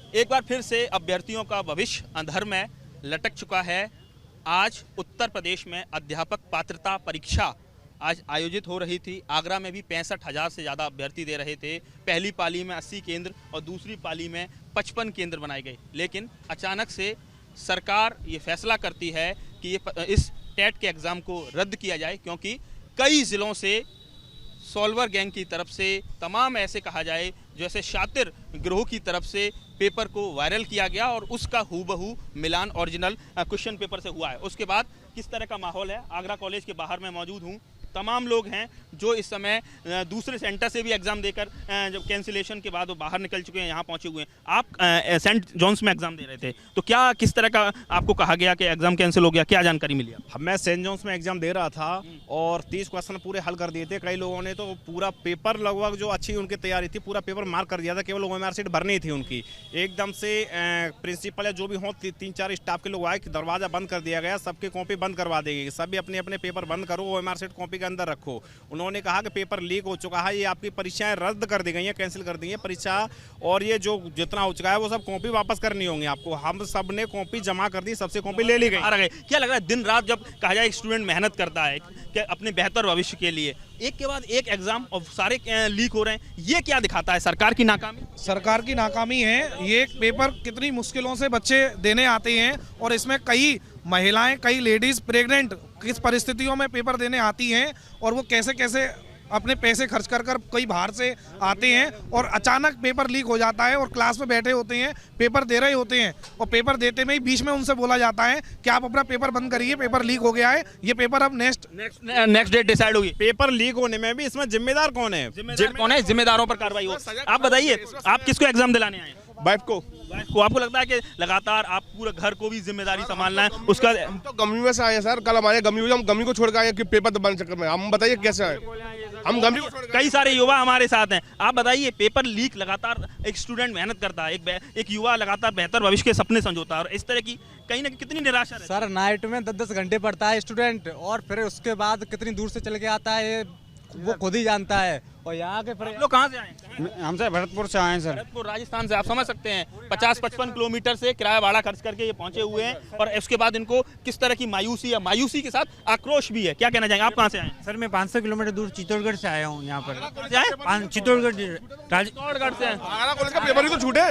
एक बार फिर से अभ्यर्थियों का भविष्य अंधर में लटक चुका है। आज उत्तर प्रदेश में अध्यापक पात्रता परीक्षा आज आयोजित हो रही थी। आगरा में भी 65,000 से ज़्यादा अभ्यर्थी दे रहे थे। पहली पाली में 80 केंद्र और दूसरी पाली में 55 केंद्र बनाए गए, लेकिन अचानक से सरकार ये फैसला करती है कि इस टेट के एग्ज़ाम को रद्द किया जाए, क्योंकि कई ज़िलों से सॉल्वर गैंग की तरफ से, तमाम ऐसे कहा जाए जैसे शातिर गिरोह की तरफ से पेपर को वायरल किया गया और उसका हूबहू मिलान ओरिजिनल क्वेश्चन पेपर से हुआ है। उसके बाद किस तरह का माहौल है, आगरा कॉलेज के बाहर मैं मौजूद हूँ। तमाम लोग हैं जो इस समय दूसरे सेंटर से भी एग्ज़ाम देकर जब कैंसिलेशन के बाद वो बाहर निकल चुके हैं, यहाँ पहुँचे हुए हैं। आप सेंट जॉन्स में एग्ज़ाम दे रहे थे, तो क्या किस तरह का आपको कहा गया कि एग्ज़ाम कैंसिल हो गया, क्या जानकारी मिली? मैं सेंट जॉन्स में एग्ज़ाम दे रहा था और 30 क्वेश्चन पूरे हल कर दिए थे। कई लोगों ने तो पूरा पेपर लगभग जो अच्छी उनकी तैयारी थी पूरा पेपर मार्क कर दिया था, केवल OMR सीट भरनी थी उनकी। एकदम से प्रिंसिपल या जो भी हों 3-4 स्टाफ के लोग आए कि दरवाज़ा बंद कर दिया गया, सबकी कॉपी बंद करवा दी गई, सभी अपने अपने पेपर बंद करो, OMR सीट कॉपी के अंदर रखो। उन्होंने कहा कि पेपर लीक हो चुका है, ये आपकी परीक्षाएं रद्द कर दी गई हैं, कैंसिल कर दी हैं परीक्षा, और ये जो जितना हो चुका है वो सब कॉपी वापस करनी होंगी आपको। हम सब ने कॉपी जमा कर दी, सबसे कॉपी ले ली गई। क्या लग रहा है, दिन रात जब कहा जाए स्टूडेंट मेहनत करता है कि अपने बेहतर भविष्य के लिए, एक के बाद एक एग्जाम और सारे लीक हो रहे हैं, ये क्या दिखाता है? सरकार की नाकामी? सरकार की नाकामी है। ये पेपर कितनी मुश्किलों से बच्चे देने आते हैं और इसमें कई महिलाएं, कई लेडीज प्रेग्नेंट किस परिस्थितियों में पेपर देने आती हैं और वो कैसे कैसे अपने पैसे खर्च कर कई बाहर से आते हैं और अचानक पेपर लीक हो जाता है और क्लास में बैठे होते हैं, पेपर दे रहे होते हैं और पेपर देते में ही बीच में उनसे बोला जाता है कि आप अपना पेपर बंद करिए, पेपर लीक हो गया है, ये पेपर अब नेक्स्ट डेट डिसाइड होगी। पेपर लीक होने में भी इसमें जिम्मेदार कौन है? जिम्मेदारों पर कार्रवाई हो। आप बताइए, आप किसको एग्जाम दिलाने आए? वाइफ को। आपको लगता है कि लगातार आप पूरे घर को भी जिम्मेदारी संभालना है उसका? हम तो गमी में से आए हैं सर, कल हमारे गमी में, हम गमी को छोड़ के आए कि पेपर बंद चक्कर में। हम बताइए कैसे आए? हम गमी को छोड़ के, कई सारे युवा हमारे साथ हैं। आप बताइए, पेपर लीक लगातार, एक स्टूडेंट मेहनत करता है, एक युवा लगातार बेहतर भविष्य के सपने संजोता है, और इस तरह की कहीं ना कितनी निराशा है। सर नाइट में 10-10 घंटे पढ़ता है स्टूडेंट और फिर उसके बाद कितनी दूर से चल के आता है वो खुद ही जानता है। और यहाँ के लोग कहाँ से आए? हमसे भरतपुर से आए हैं सर। भरतपुर राजस्थान से। आप समझ सकते हैं 50-55 किलोमीटर से किराया भाड़ा खर्च करके ये पहुंचे हुए हैं, और उसके बाद इनको किस तरह की मायूसी के साथ आक्रोश भी है। क्या कहना चाहेंगे? आप कहाँ से आए? सर मैं 500 किलोमीटर दूर चित्तौड़गढ़ से आया हूँ यहाँ पर। चित्तौड़गढ़ से। आगरा कॉलेज का पेपर ही तो छूटे।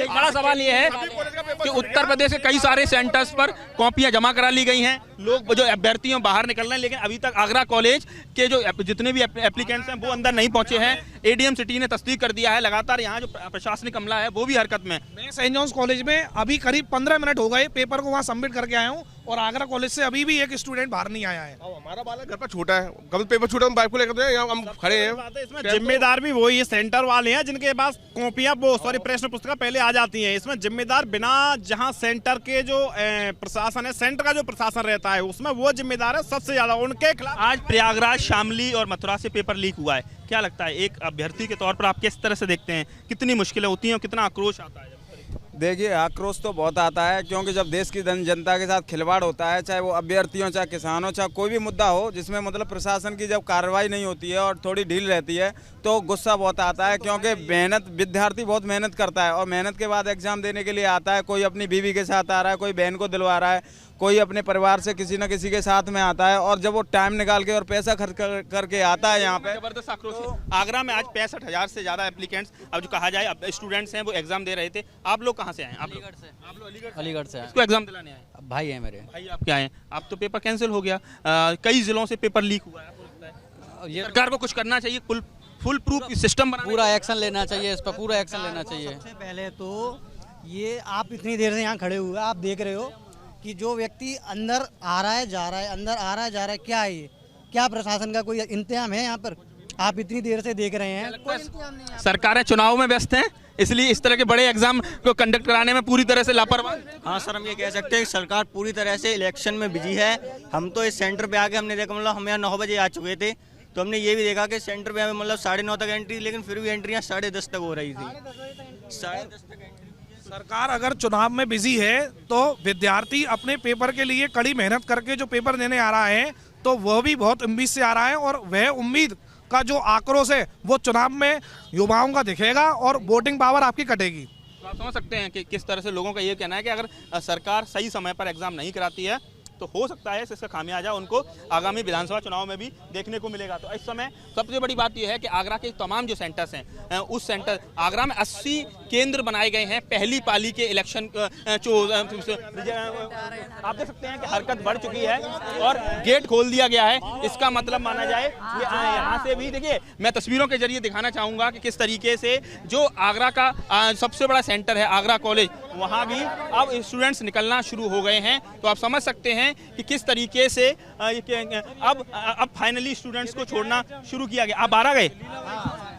बड़ा सवाल ये है कि उत्तर प्रदेश के कई सारे सेंटर्स पर कॉपियां जमा करा ली गई हैं, लोग जो अभ्यर्थी बाहर निकल रहे हैं, लेकिन अभी तक आगरा कॉलेज के जो जितने भी एप्लीकेंट्स हैं वो अंदर नहीं पहुंचे हैं। ADM सिटी ने तस्दीक कर दिया है। लगातार यहाँ जो प्रशासनिक अमला है वो भी हरकत में। मैं सेंट जॉन्स कॉलेज में अभी करीब 15 मिनट हो गए पेपर को वहाँ सबमिट करके आया हूँ और आगरा कॉलेज से अभी भी एक स्टूडेंट बाहर नहीं आया है। हमारा बालक घर पर छोटा है, कल पेपर छूटा, हम बाइक को लेकर हम खड़े हैं। इसमें जिम्मेदार भी वही सेंटर वाले हैं जिनके पास कॉपियां प्रश्न पुस्तिका पहले आ जाती हैं। इसमें जिम्मेदार बिना जहां सेंटर के जो प्रशासन है, सेंटर का जो प्रशासन रहता है उसमें वो जिम्मेदार है सबसे ज्यादा, उनके खिलाफ। आज प्रयागराज, शामली और मथुरा से पेपर लीक हुआ है। क्या लगता है एक अभ्यर्थी के तौर पर आप किस तरह से देखते हैं, कितनी मुश्किलें होती हैं और कितना आक्रोश आता है? देखिए आक्रोश तो बहुत आता है, क्योंकि जब देश की जनता के साथ खिलवाड़ होता है, चाहे वो अभ्यर्थियों, चाहे किसानों, चाहे कोई भी मुद्दा हो जिसमें मतलब प्रशासन की जब कार्रवाई नहीं होती है और थोड़ी ढील रहती है तो गुस्सा बहुत आता है। क्योंकि विद्यार्थी बहुत मेहनत करता है और मेहनत के बाद एग्जाम देने के लिए आता है। कोई अपनी बीवी के साथ आ रहा है, कोई बहन को दिलवा रहा है, कोई अपने परिवार से किसी न किसी के साथ में आता है, और जब वो टाइम निकाल के और पैसा खर्च करके आता है यहाँ पे। जबरदस्त आक्रोश है। आगरा में आज 65,000 से ज्यादा एप्लीकेंट्स, अब जो कहा जाए स्टूडेंट्स हैं वो एग्जाम दे रहे थे। आप लोग कहाँ से आए? अलीगढ़ से इसको एग्जाम दिलाने आए? भाई है मेरे। भाई आप क्या आए? आप तो पेपर कैंसिल हो गया, कई जिलों से पेपर लीक हुआ है। आपको लगता है सरकार को कुछ करना चाहिए, फुल प्रूफ सिस्टम बनाना, पूरा एक्शन लेना चाहिए, इस पर पूरा एक्शन लेना चाहिए। सबसे पहले तो ये आप इतनी देर से यहाँ खड़े हुए आप देख रहे हो कि जो व्यक्ति अंदर आ रहा है जा रहा है, अंदर आ रहा है जा रहा है, क्या है ये? क्या प्रशासन का कोई इंतजाम है यहाँ पर? आप इतनी देर से देख रहे हैं, कोई इंतजाम नहीं है। सरकारें चुनाव में व्यस्त हैं, इसलिए इस तरह के बड़े एग्जाम को कंडक्ट कराने में पूरी तरह से लापरवाह। हाँ सर, हम ये कह सकते हैं कि सरकार पूरी तरह से इलेक्शन में बिजी है। हम तो इस सेंटर पे आके हमने देखा, मतलब हम यहाँ 9 बजे आ चुके थे, तो हमने ये भी देखा कि सेंटर पे हमें मतलब 9:30 तक एंट्री, लेकिन फिर भी एंट्रियाँ 10:30 तक हो रही थी। 10:30 तक एंट्री। सरकार अगर चुनाव में बिजी है तो विद्यार्थी अपने पेपर के लिए कड़ी मेहनत करके जो पेपर देने आ रहा है तो वह भी बहुत उम्मीद से आ रहा है, और वह उम्मीद का जो आक्रोश है वो चुनाव में युवाओं का दिखेगा और वोटिंग पावर आपकी कटेगी। तो आप समझ सकते हैं कि किस तरह से लोगों का ये कहना है कि अगर सरकार सही समय पर एग्जाम नहीं कराती है तो हो सकता है इसका खामियाजा उनको आगामी विधानसभा चुनाव में भी देखने को मिलेगा। तो इस समय सबसे बड़ी बात यह है कि आगरा के तमाम जो सेंटर्स हैं उस सेंटर आगरा में 80 केंद्र बनाए गए हैं पहली पाली के इलेक्शन आप देख सकते हैं कि हरकत बढ़ चुकी है और गेट खोल दिया गया है। इसका मतलब माना जाए कि यहाँ से भी देखिए मैं तस्वीरों के जरिए दिखाना चाहूँगा कि किस तरीके से जो आगरा का सबसे बड़ा सेंटर है आगरा कॉलेज, वहाँ भी अब स्टूडेंट्स निकलना शुरू हो गए हैं। तो आप समझ सकते हैं कि किस तरीके से अब फाइनली स्टूडेंट्स को छोड़ना शुरू किया गया। आप बारह गए?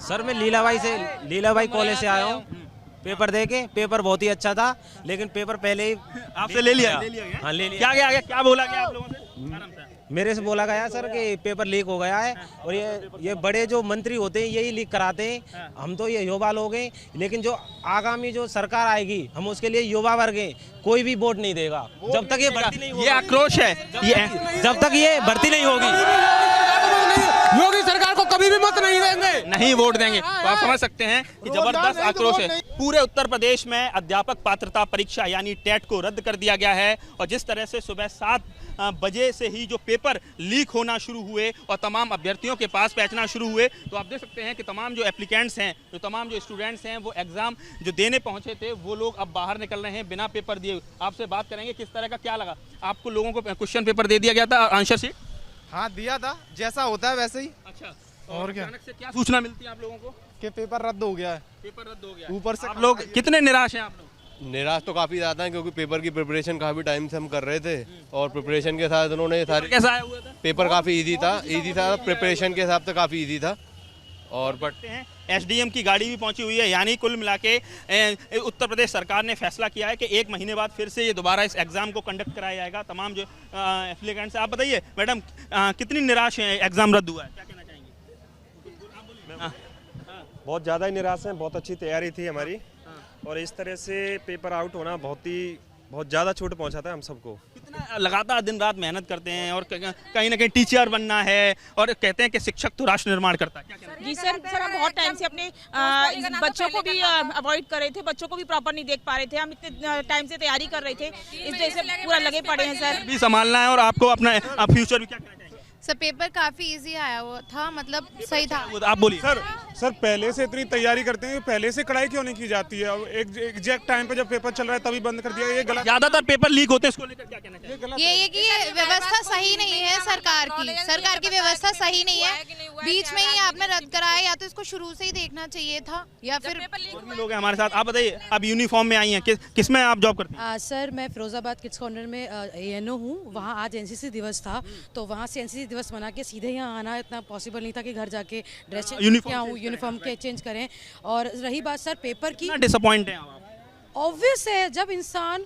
सर मैं लीलाबाई कॉलेज से आया हूँ पेपर दे के। पेपर बहुत ही अच्छा था लेकिन पेपर पहले ही आपसे ले लिया? हाँ ले लिया। क्या गया क्या बोला गया आप लोगों से? मेरे से बोला गया सर कि पेपर लीक हो गया है और ये बड़े जो मंत्री होते हैं यही लीक कराते हैं। हम तो ये युवा लोग हैं लेकिन जो आगामी जो सरकार आएगी हम उसके लिए युवा वर्ग हैं, कोई भी वोट नहीं देगा जब तक ये भर्ती नहीं होगी। ये आक्रोश है जब तक ये भर्ती नहीं होगी योगी सरकार को कभी भी मत नहीं देंगे, नहीं वोट देंगे। तो आप समझ सकते हैं कि जबरदस्त आक्रोश है। पूरे उत्तर प्रदेश में अध्यापक पात्रता परीक्षा यानी टेट को रद्द कर दिया गया है और जिस तरह से सुबह 7 बजे से ही जो पेपर लीक होना शुरू हुए और तमाम अभ्यर्थियों के पास पहुंचना शुरू हुए, तो आप देख सकते हैं कि तमाम जो एप्लीकेंट्स हैं, जो तमाम जो स्टूडेंट्स हैं, वो एग्जाम जो देने पहुंचे थे वो लोग अब बाहर निकल रहे हैं बिना पेपर दिए। आपसे बात करेंगे किस तरह का क्या लगा आपको, लोगों को क्वेश्चन पेपर दे दिया गया था, आंसर शीट? हाँ दिया था, जैसा होता है वैसे ही। अच्छा, और क्या? अचानक से क्या सूचना मिलती है आप लोगों को कि पेपर रद्द हो गया है? पेपर रद्द हो गया ऊपर से आप लोग कितने निराश हैं? आप लोग निराश तो काफ़ी ज़्यादा है क्योंकि पेपर की प्रिपरेशन काफ़ी टाइम से हम कर रहे थे और प्रिपरेशन के साथ उन्होंने सारे कैसा आया हुआ था? पेपर काफ़ी इजी था प्रिपरेशन के हिसाब से काफ़ी इजी था। और बढ़ते हैं एसडीएम की गाड़ी भी पहुंची हुई है, यानी कुल मिला के उत्तर प्रदेश सरकार ने फैसला किया है कि 1 महीने बाद फिर से ये दोबारा इस एग्ज़ाम को कंडक्ट कराया जाएगा। तमाम जो एप्लीकेंट्स हैं, आप बताइए मैडम कितनी निराश है एग्ज़ाम रद्द हुआ है, क्या कहना चाहेंगे? बहुत ज़्यादा ही निराश हैं, बहुत अच्छी तैयारी थी हमारी और इस तरह से पेपर आउट होना बहुत ज़्यादा छूट पहुंचाता है हम सबको। कितना लगातार दिन रात मेहनत करते हैं और कहीं ना कहीं टीचर बनना है और कहते हैं कि शिक्षक तो राष्ट्र निर्माण करता है। जी सर हम बहुत टाइम से अपने बच्चों को भी अवॉइड कर रहे थे, बच्चों को भी प्रॉपर नहीं देख पा रहे थे। हम इतने टाइम से तैयारी कर रहे थे, इस वजह से पूरा लगे पड़े हैं सर। भी संभालना है और आपको अपना फ्यूचर भी क्या कहना चाहिए? सर पेपर काफ़ी इजी आया हुआ था, मतलब सही था। आप बोलिए। सर पहले से इतनी तैयारी करते हैं, पहले से कड़ाई क्यों नहीं की जाती है? अब एग्जैक्ट टाइम पे जब पेपर चल रहा है तभी बंद कर दिया, ये गलत। ज्यादातर पेपर लीक होते हैं, इसको लेकर क्या कहना चाहिए? ये कि ये व्यवस्था सही नहीं है सरकार की व्यवस्था सही नहीं है। बीच में ही आपने रद्द कराया, या तो इसको शुरू से ही देखना चाहिए था या फिर। लोग हैं हमारे साथ, आप बताइए आप यूनिफॉर्म में आई हैं, किस में आप जॉब करती हैं? सर मैं फिरोजाबाद किड्स कॉर्नर में ANO हूँ। वहाँ आज NCC दिवस था तो वहाँ से NCC दिवस मना के सीधे यहाँ आना इतना पॉसिबल नहीं था कि घर जाके ड्रेस यूनिफॉर्म के चेंज करें। और रही बात सर पेपर की, डिसअपॉइंट है ऑब्वियस है जब इंसान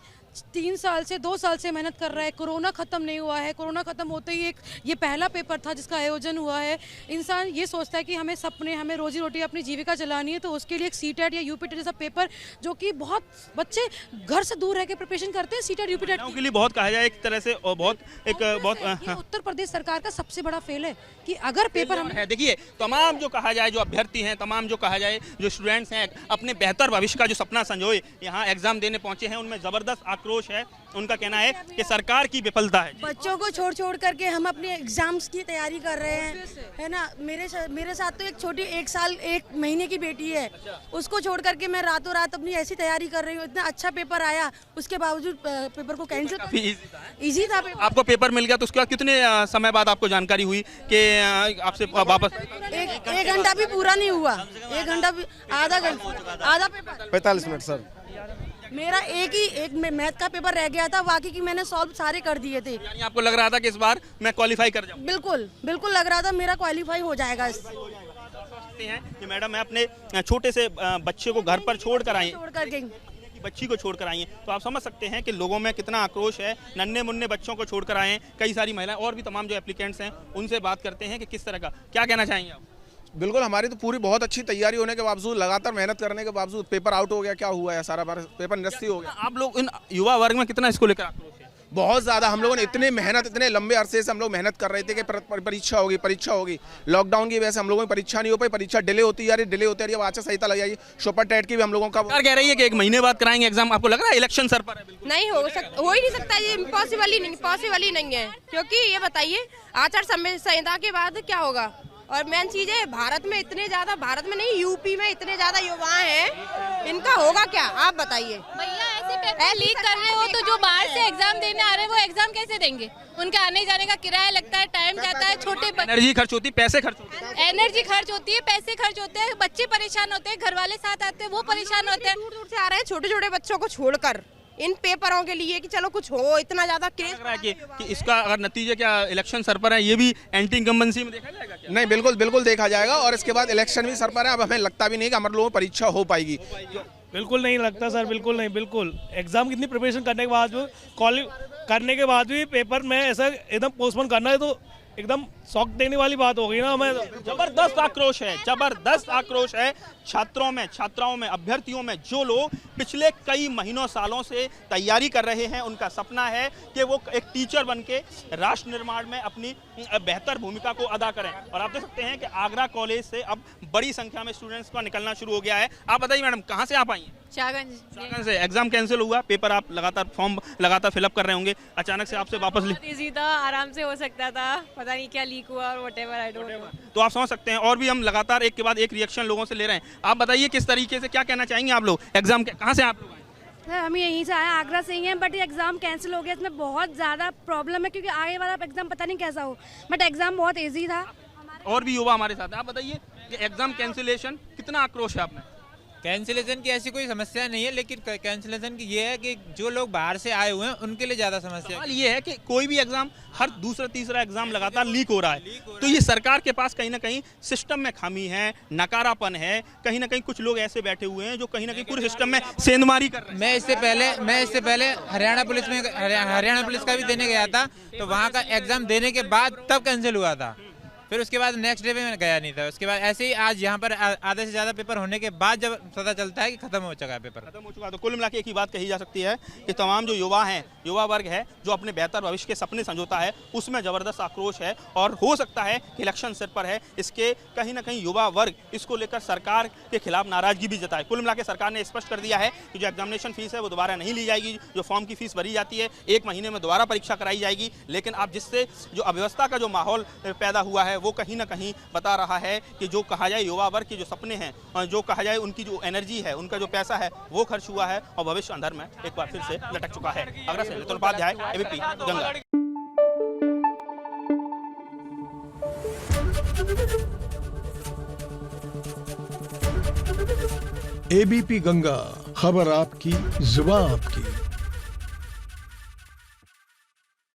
3 साल से 2 साल से मेहनत कर रहा है, कोरोना खत्म नहीं हुआ है, कोरोना खत्म होते ही ये पहला पेपर था जिसका आयोजन हुआ है। इंसान ये सोचता है कि हमें सपने, हमें रोजी रोटी, अपनी जीविका चलानी है, तो उसके लिए एक CTET या UPTET जैसा पेपर, जो कि बहुत बच्चे घर से दूर रह के प्रिपरेशन करते हैं CTET UPTET के लिए, बहुत कहा जाए एक तरह से और बहुत उत्तर प्रदेश सरकार का सबसे बड़ा फेल है कि अगर पेपर हम देखिए तमाम जो कहा जाए, जो अभ्यर्थी हैं, तमाम जो कहा जाए जो स्टूडेंट्स हैं, अपने बेहतर भविष्य का जो सपना संजोए यहाँ एग्जाम देने पहुंचे हैं, उनमें जबरदस्त आक्रोश है। उनका कहना है कि सरकार की विफलता है। बच्चों को छोड़ करके हम अपने एग्जाम्स की तैयारी कर रहे हैं, है ना। मेरे साथ तो एक छोटी 1 साल 1 महीने की बेटी है, उसको छोड़ करके मैं रातों रात अपनी ऐसी तैयारी कर रही हूँ। इतना अच्छा पेपर आया, उसके बावजूद पेपर को कैंसिल। इजी था पेपर। आपको पेपर मिल गया तो उसके बाद कितने समय बाद आपको जानकारी हुई कि आपसे वापस? 1 घंटा भी पूरा नहीं हुआ, 1 घंटा भी, आधा पेपर 45 मिनट सर। मेरा एक मैथ का पेपर रह गया था, बाकी की मैंने सॉल्व सारे कर दिए थे। यानी आपको लग रहा था कि इस बार मैं क्वालिफाई कर जाऊं? बिल्कुल लग रहा था मेरा क्वालिफाई हो जाएगा। कि मैडम मैं अपने छोटे से बच्चे को घर पर छोड़ कर आई, बच्ची को छोड़ कर आई हैं, तो आप समझ सकते हैं कि लोगों में कितना आक्रोश है। नन्हे मुन्ने बच्चों को छोड़ कर आए हैं, कई सारी महिलाएं और भी तमाम जो एप्लीकेंट्स हैं, उनसे बात करते हैं कि किस तरह का, क्या कहना चाहेंगे आप? बिल्कुल, हमारी तो पूरी बहुत अच्छी तैयारी होने के बावजूद, लगातार मेहनत करने के बावजूद पेपर आउट हो गया। क्या हुआ है? सारा पेपर निरस्ती हो गया। आप लोग इन युवा वर्ग में कितना इसको लेकर आक्रोश है? बहुत ज़्यादा हम लोगों ने इतने मेहनत, इतने लंबे अरसे से हम लोग मेहनत कर रहे थे कि परीक्षा होगी। लॉकडाउन की वजह से हम लोगों की परीक्षा नहीं हो पाई, परीक्षा डिले होती जा रही है। अब आचार संहिता लग जाएगी, सुपर टेट की भी हम लोगों का सरकार कह रही है कि 1 महीने बाद कराएंगे एग्जाम। आपको लग रहा है इलेक्शन सर पर है? बिल्कुल नहीं हो ही नहीं सकता, ये पॉसिबल ही नहीं है। क्योंकि ये बताइए आचार संहिता के बाद क्या होगा? और मेन चीज है, भारत में इतने ज्यादा, भारत में नहीं यूपी में इतने ज्यादा युवा हैं, इनका होगा क्या? आप बताइए। भैया ऐसे पेपर लीक कर रहे हो तो जो बाहर से एग्जाम देने आ रहे हैं वो एग्जाम कैसे देंगे? उनका आने जाने का किराया लगता है, टाइम जाता है, छोटे एनर्जी खर्च होती है, पैसे खर्च होते हैं, एनर्जी खर्च होती है, पैसे खर्च होते हैं, बच्चे परेशान होते हैं, घर वाले साथ आते हैं वो परेशान होते हैं। दूर से आ रहे हैं छोटे छोटे बच्चों को छोड़कर इन पेपरों के लिए कि चलो कुछ हो, इतना ज्यादा केस लग रहा है कि इसका अगर नतीजे क्या इलेक्शन सर पर है, ये भी एंटी इनकम्बेंसी में देखा जाएगा क्या? नहीं, बिल्कुल देखा जाएगा। और इसके बाद इलेक्शन भी सर पर है। अब हमें लगता भी नहीं कि हमारे लोगों को परीक्षा हो पाएगी। बिल्कुल नहीं लगता सर, बिल्कुल नहीं। बिल्कुल एग्जाम कितनी प्रिपरेशन करने के बाद करने के बाद भी पेपर में ऐसा एकदम पोस्टपोन करना है तो एकदम शॉक देने वाली बात हो गई ना। हमें जबरदस्त आक्रोश है छात्रों में, छात्राओं में, अभ्यर्थियों में। जो लोग पिछले कई महीनों सालों से तैयारी कर रहे हैं, उनका सपना है कि वो एक टीचर बनके राष्ट्र निर्माण में अपनी बेहतर भूमिका को अदा करें। और आप देख सकते हैं कि आगरा कॉलेज से अब बड़ी संख्या में स्टूडेंट्स का निकलना शुरू हो गया है। आप बताइए मैडम, कहाँ से आप आई हैं? शाहगंज से। एग्जाम कैंसिल हुआ, पेपर आप लगातार फॉर्म लगातार फिलअप कर रहे होंगे, अचानक से आपसे वापस इजी था, आराम से हो सकता था, पता नहीं क्या लीक हुआ और व्हाटएवर, आई डोंट नो। तो आप समझ सकते हैं। और भी हम लगातार एक के बाद एक रिएक्शन लोगों से ले रहे हैं। आप बताइए किस तरीके से, क्या कहना चाहेंगे आप लोग? एग्जाम कहाँ से आप लोग आए? सर हम यहीं से आए, आगरा से ही हैं, बट ये एग्ज़ाम कैंसिल हो गया। इसमें बहुत ज़्यादा प्रॉब्लम है क्योंकि आगे वाला एग्ज़ाम पता नहीं कैसा हो, बट एग्ज़ाम बहुत ईजी था। और भी युवा हमारे साथ हैं। आप बताइए कि एग्जाम कैंसिलेशन, कितना आक्रोश है आप में? कैंसिलेशन की ऐसी कोई समस्या नहीं है, लेकिन कैंसिलेशन की ये है कि जो लोग बाहर से आए हुए हैं उनके लिए ज़्यादा समस्या है। ये है कि कोई भी एग्जाम, हर दूसरा तीसरा एग्जाम लगातार लीक हो रहा है। तो ये सरकार के पास कहीं ना कहीं सिस्टम में खामी है, नकारापन है। कहीं ना कहीं कुछ लोग ऐसे बैठे हुए हैं जो कहीं ना कहीं पूरे सिस्टम में सेंधमारी कर रहे हैं। मैं इससे पहले हरियाणा पुलिस का भी देने गया था, तो वहाँ का एग्जाम देने के बाद तब कैंसिल हुआ था। फिर उसके बाद नेक्स्ट डे पे मैं गया नहीं था। उसके बाद ऐसे ही आज यहाँ पर आधे से ज़्यादा पेपर होने के बाद जब पता चलता है कि खत्म हो चुका है पेपर, खत्म हो चुका है। तो कुल मिला के एक ही बात कही जा सकती है कि तमाम जो युवा हैं, युवा वर्ग है जो अपने बेहतर भविष्य के सपने संजोता है, उसमें ज़बरदस्त आक्रोश है। और हो सकता है कि इलेक्शन सिर पर है, इसके कहीं ना कहीं युवा वर्ग इसको लेकर सरकार के खिलाफ नाराजगी भी जताए। कुल मिला के सरकार ने स्पष्ट कर दिया है कि जो एग्जामिनेशन फीस है वो दोबारा नहीं ली जाएगी। जो फॉर्म की फीस भरी जाती है, 1 महीने में दोबारा परीक्षा कराई जाएगी। लेकिन अब जिससे जो अव्यवस्था का जो माहौल पैदा हुआ है वो कहीं ना कहीं बता रहा है कि जो कहा जाए युवा वर्ग के जो सपने हैं, जो कहा जाए उनकी जो एनर्जी है, उनका जो पैसा है वो खर्च हुआ है और भविष्य अंधर में एक बार फिर से लटक चुका है। आगरा से रितुल उपाध्याय, एबीपी गंगा। एबीपी गंगा, खबर आपकी, जुबान आपकी।